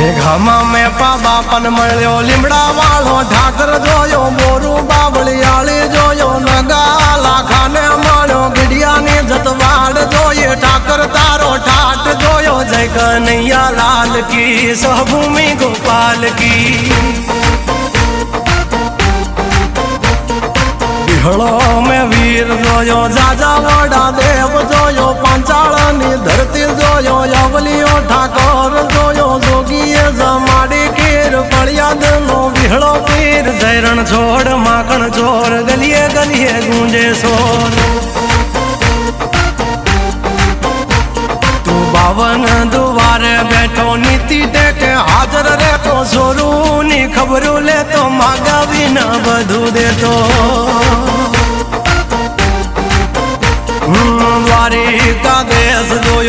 ઘામાં મેં બાપન મળ્યો લીમડા વાળો ઠાકર જોયો બોરું બાબળિયાળી જોયો નગા લાખાને મળ્યો ગઢિયાની જતવાડ જોઈએ ઠાકર તારો ઠાઠ જોયો જય કનૈયા લાલ કી સહભૂમિ ગોપાલ કી વિહળો મેં વીર જોયો જાજા વડા દેવ જોયો પાંચાળની ધરતી જોયો યવલીઓ ઠાકોર જોયો જોગીએ જમાડી કીર ફળિયાદ નો વિહળો પીર જયરણ છોડ માખણ ચોર ગલીએ ગલીએ ગુંજે સોર તું બાવન દુવારે બેઠો નીતિ ટેકે હાજર રહેતો સોરું ની ખબરું લેતો માગાવી ન બધું દેતો દ્વારિકા દેશ જોયો